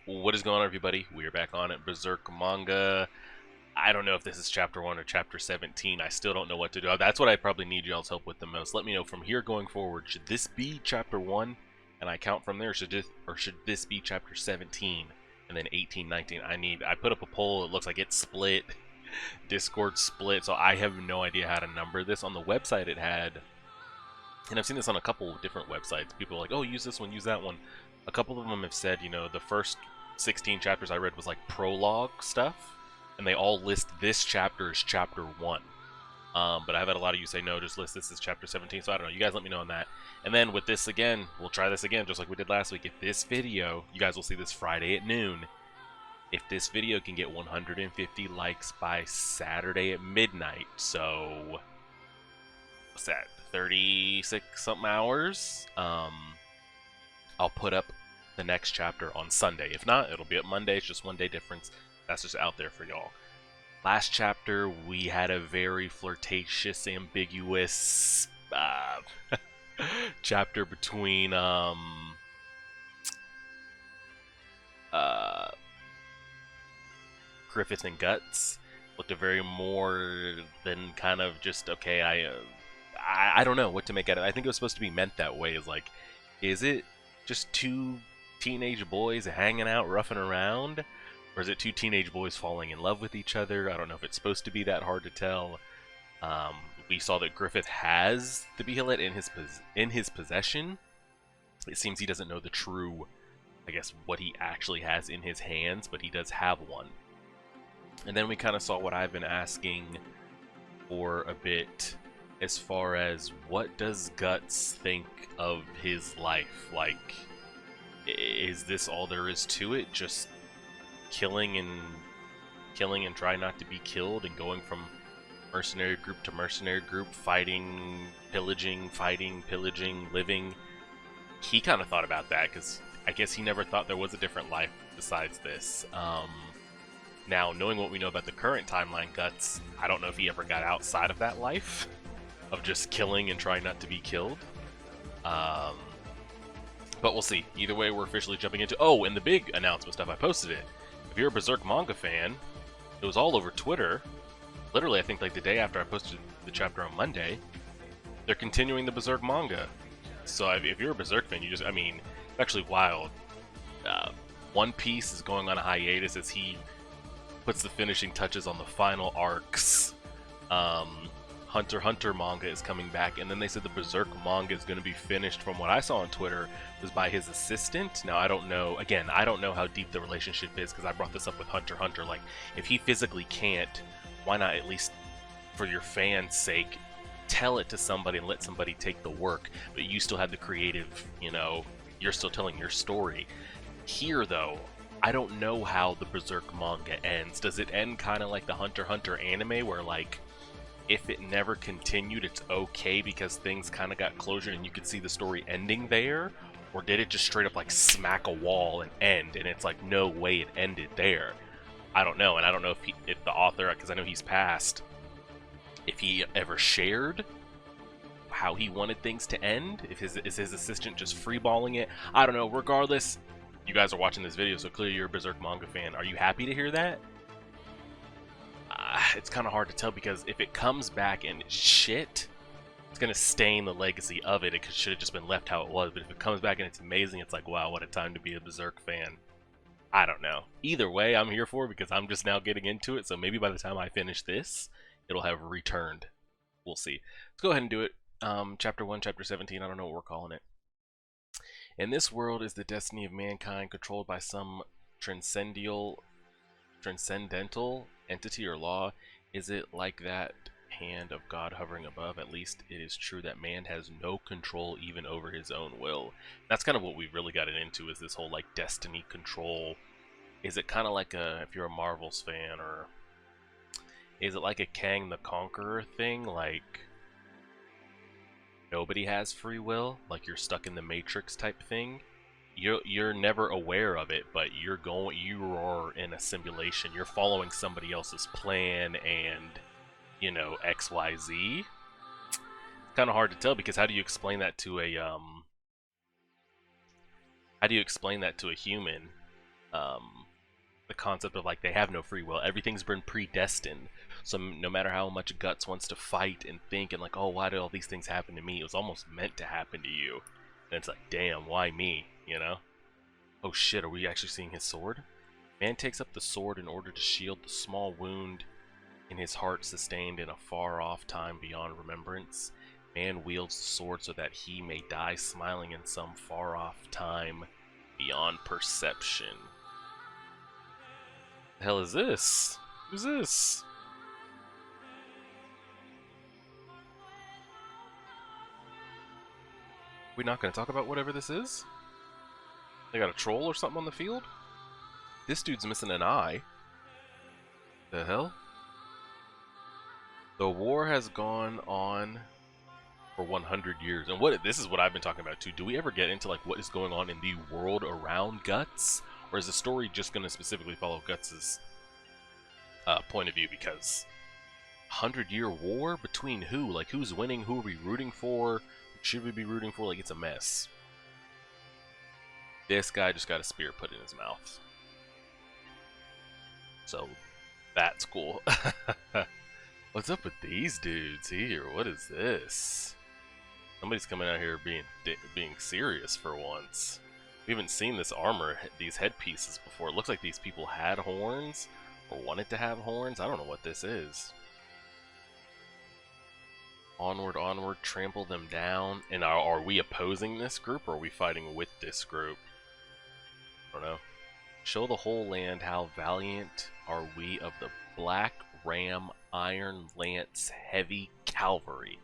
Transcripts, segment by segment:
What is going on, everybody? We are back on at Berserk Manga. I don't know if this is chapter 1 or chapter 17. I still don't know what to do. That's what I probably need y'all's help with the most. Let me know from here going forward. Should this be chapter 1 and I count from there? Or should this be chapter 17 and then 18, 19? I put up a poll. It looks like it's split. Discord split, so I have no idea how to number this. On the website it had, and I've seen this on a couple of different websites. People are like, oh, use this one, use that one. A couple of them have said, you know, the first 16 chapters I read was like prologue stuff, and they all list this chapter as chapter 1. But I've had a lot of you say, no, just list this as chapter 17, so I don't know. You guys let me know on that. And then with this again, we'll try this again, just like we did last week. If this video, you guys will see this Friday at noon, if this video can get 150 likes by Saturday at midnight, so what's that, 36 something hours, I'll put up the next chapter on Sunday. If not, it'll be up Monday. It's just 1 day difference. That's just out there for y'all. Last chapter, we had a very flirtatious, ambiguous chapter between Griffith and Guts. Looked a very more than kind of just, okay, I don't know what to make out of it. I think it was supposed to be meant that way. Is it just two teenage boys hanging out, roughing around? Or is it two teenage boys falling in love with each other? I don't know if it's supposed to be that hard to tell. We saw that Griffith has the behelit in his possession. It seems he doesn't know the true, I guess, what he actually has in his hands, but he does have one. And then we kind of saw what I've been asking for a bit, as far as what does Guts think of his life? Like, is this all there is to it? Just killing and trying not to be killed, and going from mercenary group to mercenary group, fighting, pillaging, living. He kind of thought about that, because I guess he never thought there was a different life besides this. Now, knowing what we know about the current timeline, Guts, I don't know if he ever got outside of that life of just killing and trying not to be killed. But we'll see. Either way, we're officially jumping into... Oh, and the big announcement stuff, I posted it. If you're a Berserk Manga fan, it was all over Twitter. Literally, I think like the day after I posted the chapter on Monday, they're continuing the Berserk Manga. So if you're a Berserk fan, you just... I mean, it's actually wild. One Piece is going on a hiatus as he puts the finishing touches on the final arcs. Hunter x Hunter manga is coming back, and then they said the Berserk manga is going to be finished, from what I saw on Twitter, was by his assistant. Now, I don't know, again, I don't know how deep the relationship is, because I brought this up with Hunter x Hunter. Like, if he physically can't, why not at least, for your fans' sake, tell it to somebody and let somebody take the work, but you still have the creative, you know, you're still telling your story. Here, though, I don't know how the Berserk manga ends. Does it end kind of like the Hunter x Hunter anime, where, like, if it never continued, it's okay because things kind of got closure and you could see the story ending there? Or did it just straight up like smack a wall and end, and it's like, no way, it ended there? I don't know, and I don't know if the author, because I know he's passed, if he ever shared how he wanted things to end, if is his assistant just freeballing it? I don't know. Regardless, you guys are watching this video, so clearly you're a Berserk manga fan. Are you happy to hear that? It's kind of hard to tell, because if it comes back and it's shit, it's going to stain the legacy of it. It should have just been left how it was. But if it comes back and it's amazing, it's like, wow, what a time to be a Berserk fan. I don't know. Either way, I'm here for it, because I'm just now getting into it. So maybe by the time I finish this, it'll have returned. We'll see. Let's go ahead and do it. Chapter 1, Chapter 17. I don't know what we're calling it. In this world is the destiny of mankind, controlled by some transcendental entity or law. Is it like that hand of God hovering above? At least it is true that man has no control even over his own will. That's kind of what we've really gotten into, is this whole like destiny control. Is it kind of like if you're a Marvel's fan, or is it like a Kang the Conqueror thing, like nobody has free will, like you're stuck in the Matrix type thing? You're never aware of it, but you are in a simulation. You're following somebody else's plan, and you know, XYZ. It's kind of hard to tell, because how do you explain that to a human? um, the concept of like they have no free will. Everything's been predestined. So no matter how much Guts wants to fight and think and like, oh, why did all these things happen to me? It was almost meant to happen to you. And it's like, damn, why me? You know? Oh shit, are we actually seeing his sword? Man takes up the sword in order to shield the small wound in his heart sustained in a far-off time beyond remembrance. Man wields the sword so that he may die smiling in some far-off time beyond perception. The hell is this? Who's this? We not gonna talk about whatever this is? They got a troll or something on the field? This dude's missing an eye. The hell? The war has gone on for 100 years. And this is what I've been talking about too. Do we ever get into like what is going on in the world around Guts? Or is the story just going to specifically follow Guts' point of view? Because 100-year war between who? Like who's winning? Who are we rooting for? Should we be rooting for? Like it's a mess. This guy just got a spear put in his mouth. So that's cool. What's up with these dudes here? What is this? Somebody's coming out here being serious for once. We haven't seen this armor, these headpieces before. It looks like these people had horns or wanted to have horns. I don't know what this is. Onward, onward, trample them down. And are we opposing this group or are we fighting with this group? I don't know. Show the whole land how valiant are we of the Black Ram Iron Lance Heavy Cavalry.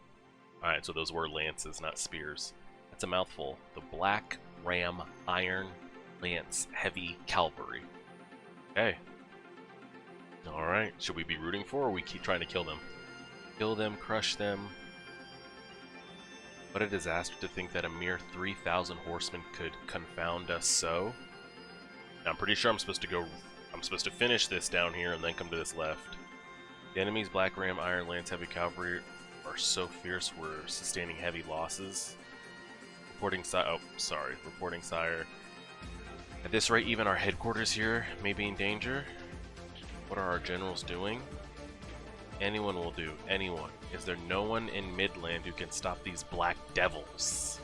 Alright, so those were lances, not spears. That's a mouthful. The Black Ram Iron Lance Heavy Cavalry. Okay. Alright, should we be rooting for or we keep trying to kill them? Kill them, crush them. What a disaster to think that a mere 3,000 horsemen could confound us so. Now, I'm pretty sure I'm supposed to finish this down here and then come to this left. The enemy's Black Ram Iron Lance Heavy Cavalry are so fierce we're sustaining heavy losses. Reporting sire. At this rate, even our headquarters here may be in danger. What are our generals doing? Anyone will do. Anyone. Is there no one in Midland who can stop these black devils?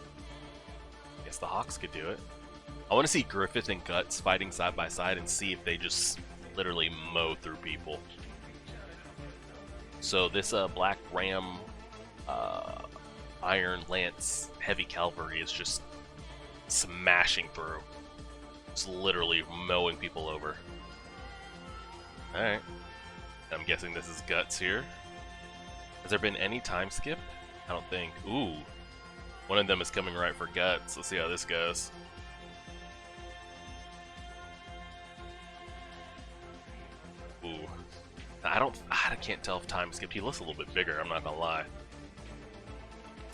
Guess the Hawks could do it. I want to see Griffith and Guts fighting side by side and see if they just literally mow through people. So this Black Ram Iron Lance Heavy Cavalry is just smashing through. It's literally mowing people over. Alright. I'm guessing this is Guts here. Has there been any time skip? I don't think. Ooh. One of them is coming right for Guts. Let's see how this goes. Ooh. I can't tell if time skipped. He looks a little bit bigger, I'm not gonna lie.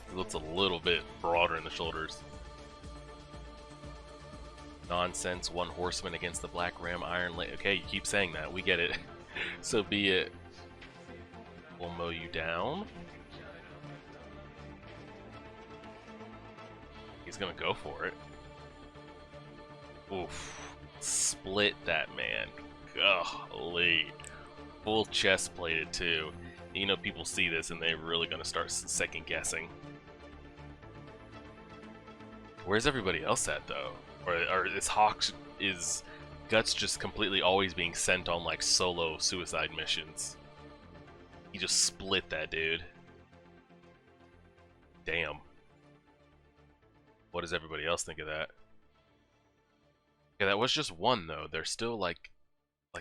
He looks a little bit broader in the shoulders. Nonsense, one horseman against the Black Ram Iron Lance. Okay, you keep saying that. We get it. So be it. We'll mow you down. He's gonna go for it. Oof. Split that man. Golly. Full chest plated too. You know, people see this and they're really gonna start second guessing. Where's everybody else at though? Or is Guts just completely always being sent on like solo suicide missions? He just split that dude. Damn. What does everybody else think of that? Yeah, that was just one though. There's still like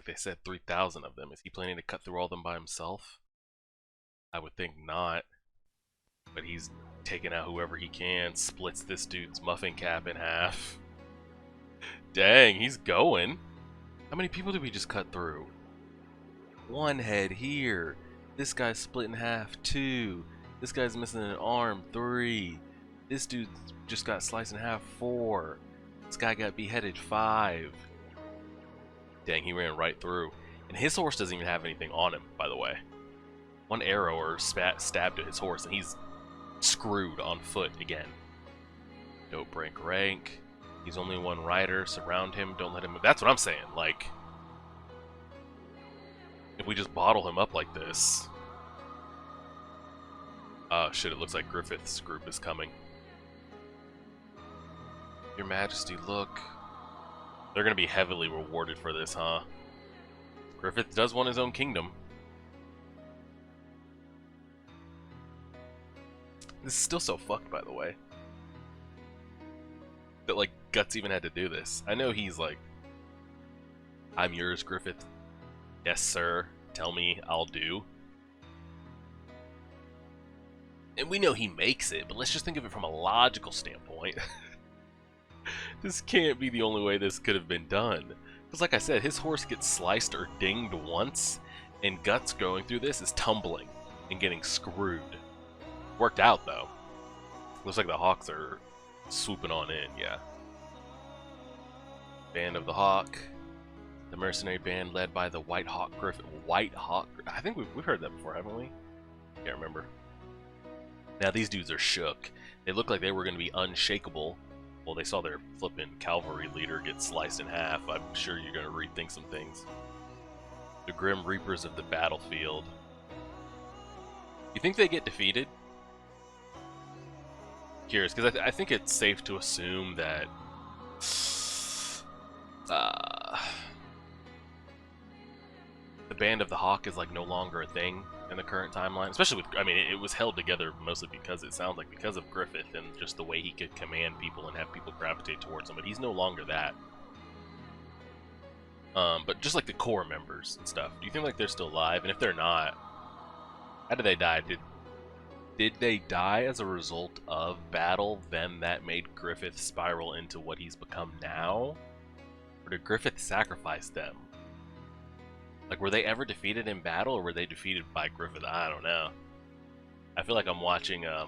they said, 3,000 of them. Is he planning to cut through all of them by himself? I would think not. But he's taking out whoever he can, splits this dude's muffin cap in half. Dang, he's going. How many people did we just cut through? One head here. This guy's split in half, 2. This guy's missing an arm, 3. This dude just got sliced in half, 4. This guy got beheaded, 5. Dang, he ran right through. And his horse doesn't even have anything on him, by the way. One arrow or stabbed at his horse, and he's screwed on foot again. Don't break rank. He's only one rider. Surround him. Don't let him move. That's what I'm saying. Like, if we just bottle him up like this. Oh, shit. It looks like Griffith's group is coming. Your Majesty, look. They're going to be heavily rewarded for this, huh? Griffith does want his own kingdom. This is still so fucked, by the way. That, like, Guts even had to do this. I know he's like, I'm yours, Griffith. Yes, sir. Tell me, I'll do. And we know he makes it, but let's just think of it from a logical standpoint. This can't be the only way this could have been done. Because like I said, his horse gets sliced or dinged once, and Guts going through this is tumbling and getting screwed. Worked out, though. Looks like the Hawks are swooping on in, yeah. Band of the Hawk. The mercenary band led by the White Hawk Griffith. White Hawk? I think we've heard that before, haven't we? Can't remember. Now these dudes are shook. They look like they were going to be unshakable. Well, they saw their flippin' cavalry leader get sliced in half. I'm sure you're going to rethink some things. The Grim Reapers of the battlefield. You think they get defeated? Curious, because I think it's safe to assume that the Band of the Hawk is like no longer a thing in the current timeline. Especially with, I mean, it was held together mostly because it sounds like because of Griffith and just the way he could command people and have people gravitate towards him. But he's no longer that. But just like the core members and stuff, do you think like they're still alive? And if they're not, how did they die? Did they die as a result of battle, then that made Griffith spiral into what he's become now? Or did Griffith sacrifice them? Like, were they ever defeated in battle, or were they defeated by Griffith? I don't know. I feel like I'm watching, even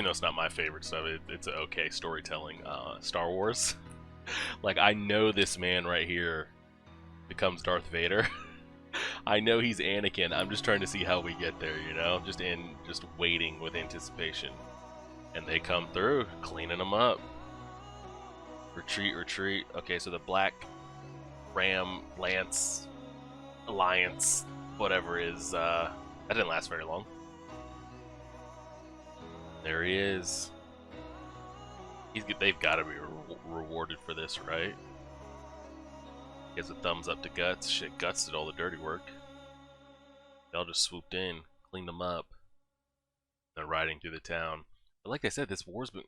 though it's not my favorite stuff, it's okay storytelling, Star Wars. Like, I know this man right here becomes Darth Vader. I know he's Anakin. I'm just trying to see how we get there, you know? Just waiting with anticipation. And they come through, cleaning them up. Retreat, retreat. Okay, so the Black Ram Lance Alliance, whatever is, that didn't last very long. There he is. They've got to be rewarded for this, right? He has a thumbs up to Guts. Shit, Guts did all the dirty work. They all just swooped in, cleaned them up. They're riding through the town. But like I said, this war's been...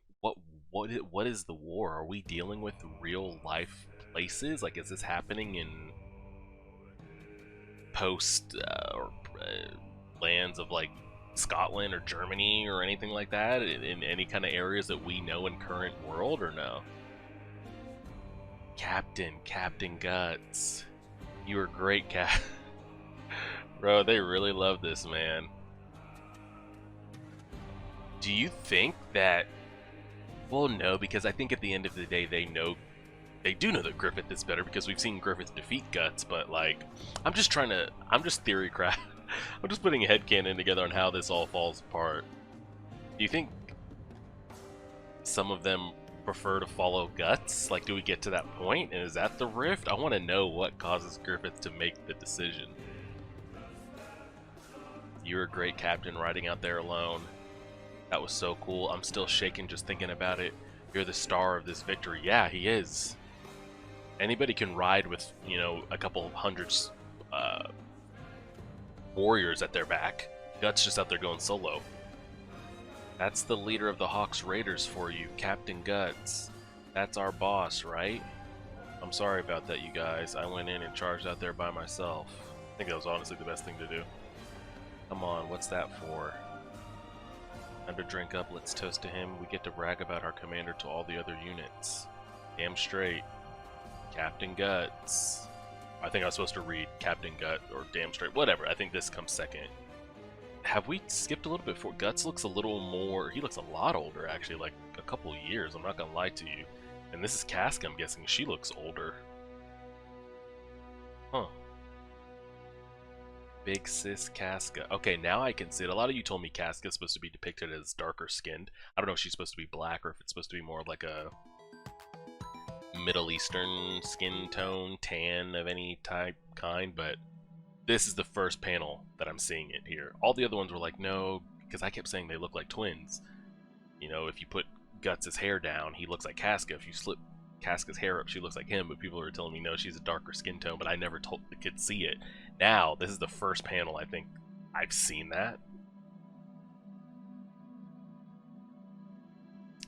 What is the war? Are we dealing with real life places? Like, is this happening in post lands of like Scotland or Germany or anything like that? In any kind of areas that we know in current world, or no? Captain Guts. You were great, Cap. Bro, they really love this man. Do you think that... Well, no, because I think at the end of the day, they do know that Griffith is better because we've seen Griffith defeat Guts, but like, I'm just theory craft. I'm just putting a headcanon together on how this all falls apart. Do you think some of them prefer to follow Guts? Like, do we get to that point? And is that the rift? I want to know what causes Griffith to make the decision. You're a great captain riding out there alone. That was so cool. I'm still shaking just thinking about it. You're the star of this victory. Yeah, he is. Anybody can ride with, you know, a couple hundred warriors at their back. Guts just out there going solo. That's the leader of the Hawks Raiders for you, Captain Guts. That's our boss, right? I'm sorry about that, you guys. I went in and charged out there by myself. I think that was honestly the best thing to do. Come on, what's that for? Time to drink up, let's toast to him. We get to brag about our commander to all the other units. Damn straight. Captain Guts. I think I was supposed to read Captain Gut or damn straight. Whatever, I think this comes second. Have we skipped a little bit? Guts looks a little more... He looks a lot older, actually, like a couple years. I'm not gonna lie to you. And this is Casca, I'm guessing. She looks older. Huh. Big sis Casca. Okay, now I can see it. A lot of you told me Casca is supposed to be depicted as darker skinned. I don't know if she's supposed to be black or if it's supposed to be more of like a Middle Eastern skin tone, tan of any type, kind, but this is the first panel that I'm seeing it here. All the other ones were like, no, because I kept saying they look like twins. You know, if you put Guts' hair down, he looks like Casca. If you slip Casca's hair up, she looks like him, but people were telling me, no, she's a darker skin tone, but I never told the kids see it. Now, this is the first panel I think I've seen that.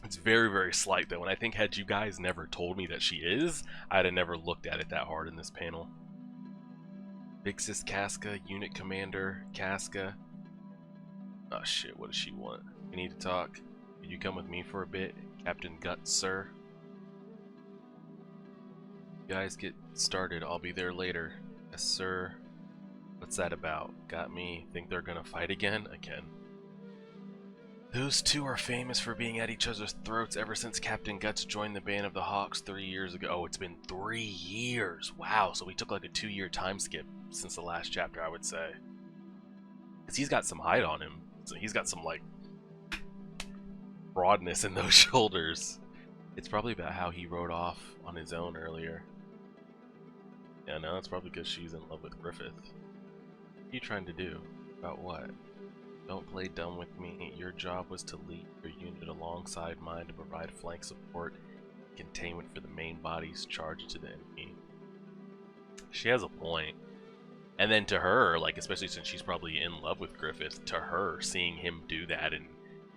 It's very, very slight, though, and I think had you guys never told me that she is, I'd have never looked at it that hard in this panel. Big Sis Casca, Unit Commander, Casca. Oh shit, what does she want? We need to talk. Could you come with me for a bit? Captain Guts, sir. You guys get started, I'll be there later. Yes, sir. What's that about? Got me. Think they're gonna fight again? Again. Those two are famous for being at each other's throats ever since Captain Guts joined the Band of the Hawks 3 years ago. Oh, it's been 3 years. Wow, so we took like a 2-year time skip since the last chapter, I would say. Because he's got some height on him. So he's got some, like, broadness in those shoulders. It's probably about how he rode off on his own earlier. Yeah, no, it's probably because she's in love with Griffith. What are you trying to do? About what? Don't play dumb with me. Your job was to lead your unit alongside mine to provide flank support and containment for the main body's charge to the enemy. She has a point. And then to her, like, especially since she's probably in love with Griffith, to her, seeing him do that and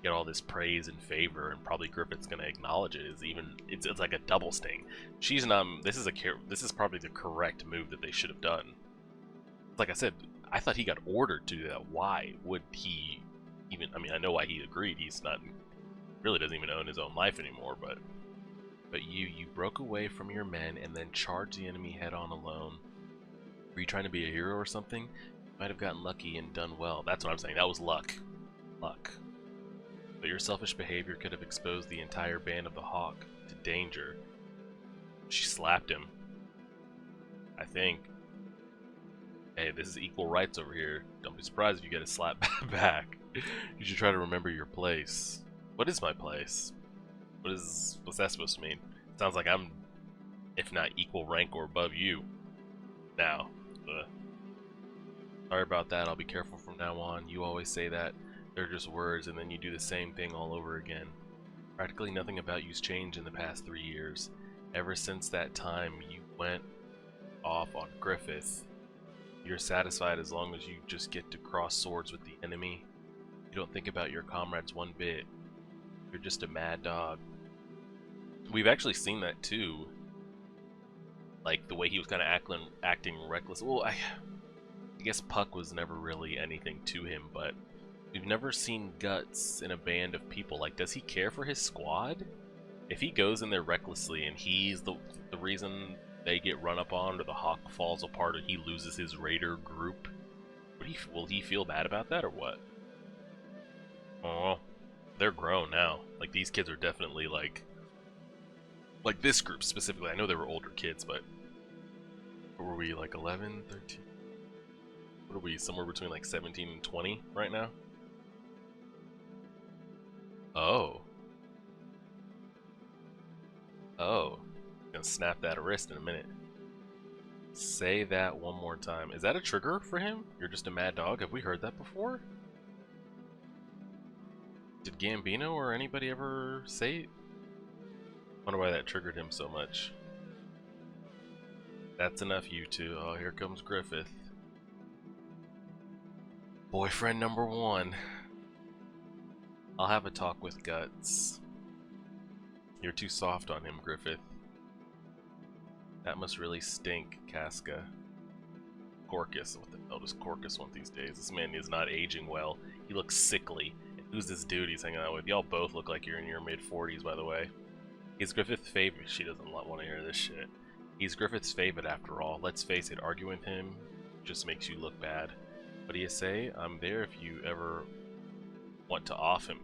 get all this praise and favor, and probably Griffith's gonna acknowledge it, is even, it's like a double sting. She's not, this is probably the correct move that they should have done. Like I said, I thought he got ordered to do that. Why would he even, I mean, I know why he agreed. He's not, really doesn't even own his own life anymore, but you broke away from your men and then charged the enemy head on alone. Were you trying to be a hero or something? You might have gotten lucky and done well. That's what I'm saying. That was luck. Luck. But your selfish behavior could have exposed the entire Band of the Hawk to danger. She slapped him. I think. Hey, this is equal rights over here. Don't be surprised if you get a slap back. You should try to remember your place. What is my place? What's that supposed to mean? Sounds like I'm, if not equal rank or above you. Now. Sorry about that. I'll be careful from now on. You always say that. They're just words, and then you do the same thing all over again. Practically nothing about you's changed in the past 3 years. Ever since that time you went off on Griffith, you're satisfied as long as you just get to cross swords with the enemy. You don't think about your comrades one bit. You're just a mad dog. We've actually seen that too. Like the way he was kind of acting reckless. Well, I guess Puck was never really anything to him, but we've never seen Guts in a band of people. Like, does he care for his squad? If he goes in there recklessly and he's the reason they get run up on, or the Hawk falls apart, or he loses his raider group, will he feel bad about that or what? Oh, they're grown now. Like, these kids are definitely like this group specifically. I know they were older kids, but were we like 11, 13? What are we, somewhere between like 17 and 20 right now? Oh. Oh. Gonna snap that wrist in a minute. Say that one more time. Is that a trigger for him? You're just a mad dog? Have we heard that before? Did Gambino or anybody ever say it? Wonder why that triggered him so much. That's enough, you two. Oh, here comes Griffith. Boyfriend number 1. I'll have a talk with Guts. You're too soft on him, Griffith. That must really stink, Casca. Corcus. What the hell does Corcus want these days? This man is not aging well. He looks sickly. And who's this dude he's hanging out with? Y'all both look like you're in your mid-40s, by the way. He's Griffith's favorite. She doesn't want to hear this shit. He's Griffith's favorite after all. Let's face it, arguing with him just makes you look bad. What do you say? I'm there if you ever want to off him.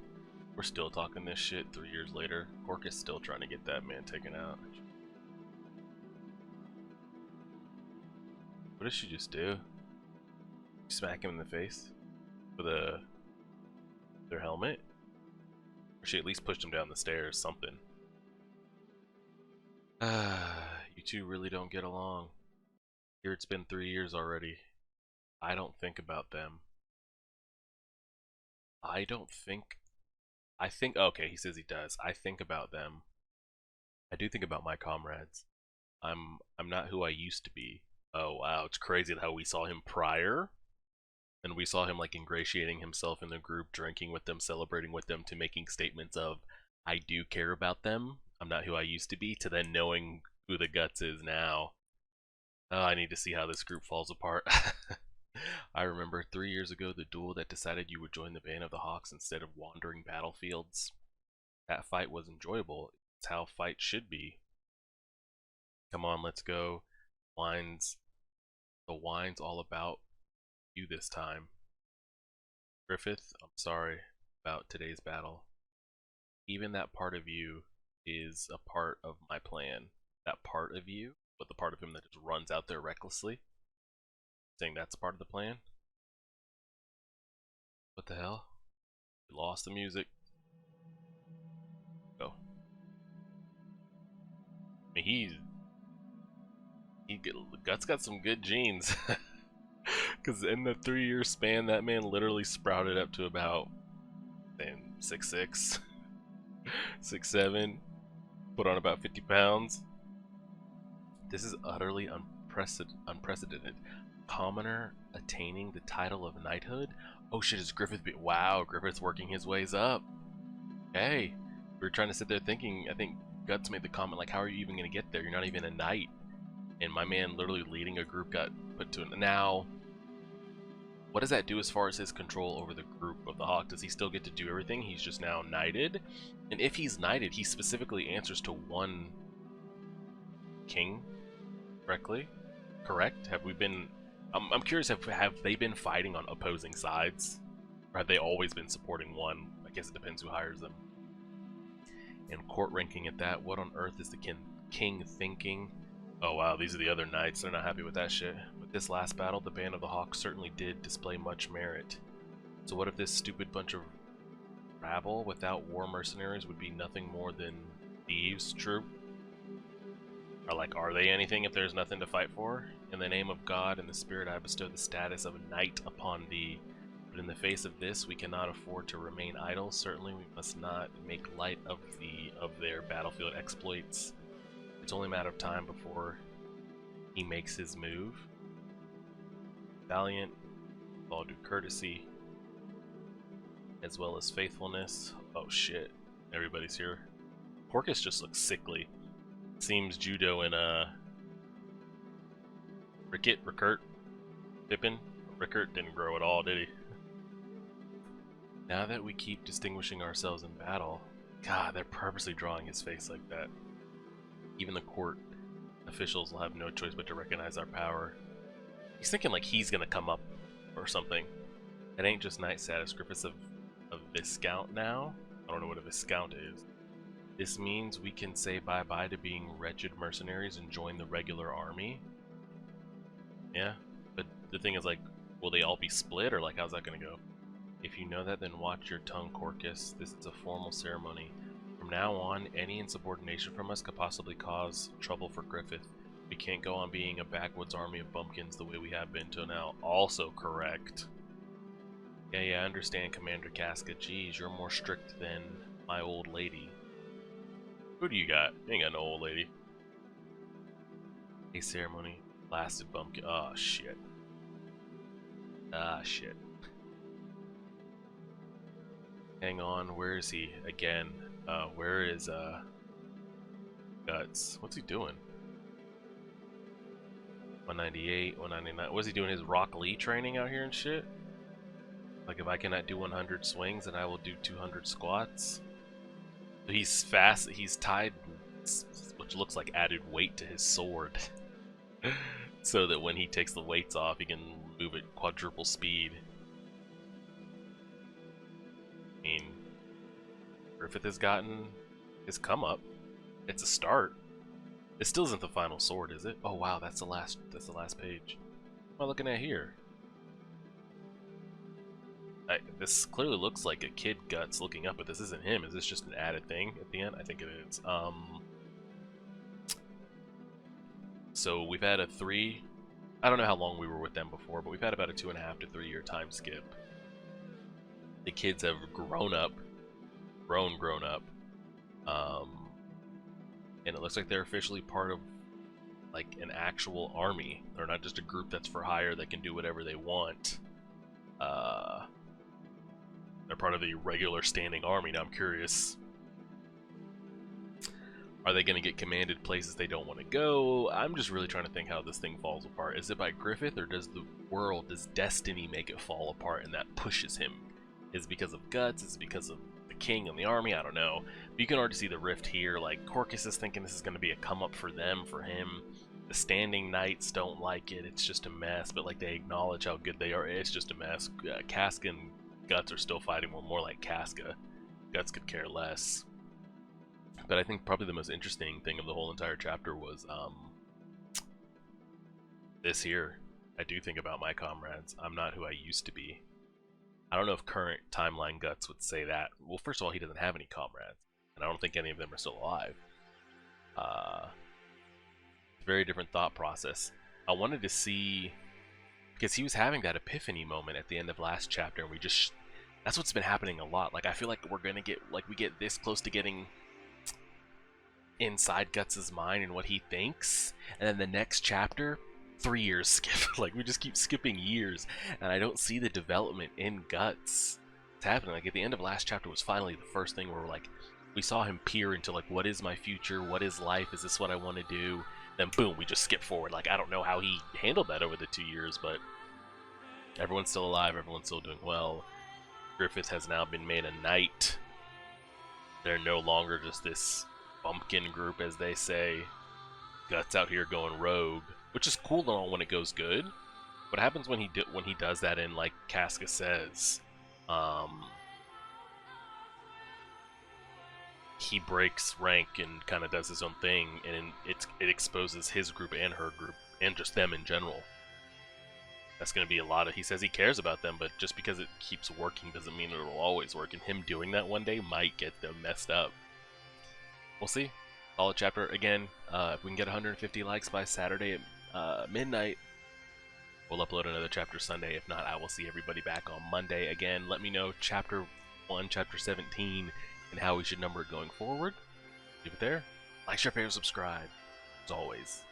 We're still talking this shit 3 years later. Cork is still trying to get that man taken out. What did she just do? Smack him in the face with their helmet? Or she at least pushed him down the stairs, something. You two really don't get along. Here it's been 3 years already. I don't think about them. I don't think... I think... Okay, he says he does. I think about them. I do think about my comrades. I'm not who I used to be. Oh wow, it's crazy how we saw him prior, and we saw him like ingratiating himself in the group, drinking with them, celebrating with them, to making statements of, I do care about them, I'm not who I used to be, to then knowing who the Guts is now. Oh, I need to see how this group falls apart. I remember 3 years ago the duel that decided you would join the Band of the Hawks instead of wandering battlefields. That fight was enjoyable. It's how fights should be. Come on, let's go. The wine's all about you this time. Griffith, I'm sorry about today's battle. Even that part of you is a part of my plan. That part of you, but the part of him that just runs out there recklessly. Saying that's a part of the plan? What the hell? We lost the music. Go. I mean, Guts got some good genes. Because in the 3-year span, that man literally sprouted up to about 6'6", 6'7", put on about 50 pounds. This is utterly unprecedented. Commoner attaining the title of knighthood? Oh shit, is Griffith... Wow, Griffith's working his ways up. Hey, we were trying to sit there thinking, I think Guts made the comment like, how are you even going to get there? You're not even a knight. And my man literally leading a group got put to it. Now, what does that do as far as his control over the group of the Hawk? Does he still get to do everything? He's just now knighted? And if he's knighted, he specifically answers to one king correctly? Correct? Have we been... I'm curious, have they been fighting on opposing sides? Or have they always been supporting one? I guess it depends who hires them. And court ranking at that, what on earth is the king thinking? Oh wow, these are the other knights, they're not happy with that shit. With this last battle, the Band of the Hawk certainly did display much merit. So what if this stupid bunch of rabble without war mercenaries would be nothing more than thieves' troop? Or like, are they anything if there's nothing to fight for? In the name of God and the Spirit, I bestow the status of a knight upon thee. But in the face of this, we cannot afford to remain idle. Certainly, we must not make light of their battlefield exploits. It's only a matter of time before he makes his move. Valiant, all due courtesy, as well as faithfulness. Oh shit, everybody's here. Porcus just looks sickly. Seems judo and Rickert, Pippin. Rickert didn't grow at all, did he? Now that we keep distinguishing ourselves in battle, God, they're purposely drawing his face like that. Even the court officials will have no choice but to recognize our power. He's thinking like he's gonna come up or something. It ain't just knight status. Griffith's a Viscount now. I don't know what a Viscount is. This means we can say bye-bye to being wretched mercenaries and join the regular army. Yeah, but the thing is, like, will they all be split, or like, how's that gonna go? If you know that, then watch your tongue, Corcus. This is a formal ceremony. From now on, any insubordination from us could possibly cause trouble for Griffith. We can't go on being a backwoods army of bumpkins the way we have been till now. Also correct. Yeah, I understand, Commander Casca. Geez, you're more strict than my old lady. Who do you got? You ain't got no old lady. A ceremony lasted bumpkin. Oh shit. Ah shit. Hang on, where is he? Again. Where is Guts? What's he doing? 198, 199. What's he doing? His Rock Lee training out here and shit? Like, if I cannot do 100 swings, then I will do 200 squats. He's fast. He's tied, which looks like added weight to his sword, so that when he takes the weights off, he can move at quadruple speed. I mean, Griffith has gotten his come up. It's a start. It still isn't the final sword, is it? Oh wow, that's the last page. What am I looking at here? This clearly looks like a kid Guts looking up, but this isn't him. Is this just an added thing at the end? I think it is. So we've had a 3. I don't know how long we were with them before, but we've had about a 2.5 to 3 year time skip. The kids have grown up, and it looks like they're officially part of like an actual army. They're not just a group that's for hire that can do whatever they want. They're part of the regular standing army. Now I'm curious, are they going to get commanded places they don't want to go? I'm just really trying to think how this thing falls apart. Is it by Griffith, or does the world, does destiny make it fall apart and that pushes him? Is it because of Guts? Is it because of the king and the army? I don't know. But you can already see the rift here. Like, Corcus is thinking this is going to be a come up for them, for him. The standing knights don't like it. It's just a mess. But like, they acknowledge how good they are. It's just a mess. Casca and Guts are still fighting. Well, more like Casca. Guts could care less. But I think probably the most interesting thing of the whole entire chapter was this here. I do think about my comrades. I'm not who I used to be. I don't know if current timeline Guts would say that. Well, first of all, he doesn't have any comrades, and I don't think any of them are still alive. Very different thought process. I wanted to see, because he was having that epiphany moment at the end of last chapter, and we just, that's what's been happening a lot. Like, I feel like we're gonna get, like, we get this close to getting inside Guts' mind and what he thinks, and then the next chapter, 3 years skip. Like, we just keep skipping years, and I don't see the development in Guts. It's happening. Like, at the end of last chapter was finally the first thing where we're like, we saw him peer into, like, what is my future? What is life? Is this what I want to do? Then boom, we just skip forward. Like, I don't know how he handled that over the 2 years, but everyone's still alive, everyone's still doing well. Griffith has now been made a knight. They're no longer just this bumpkin group, as they say. Guts out here going rogue, which is cool and all when it goes good. What happens when he does that in, like Casca says, he breaks rank and kind of does his own thing, and it exposes his group and her group and just them in general. That's going to be a lot of, he says he cares about them, but just because it keeps working doesn't mean it will always work, and him doing that one day might get them messed up. We'll see. Solid chapter. Again, if we can get 150 likes by Saturday at midnight, we'll upload another chapter Sunday. If not, I will see everybody back on Monday. Again, let me know chapter 1, chapter 17, and how we should number it going forward. Leave it there. Like, share, favorite, subscribe. As always.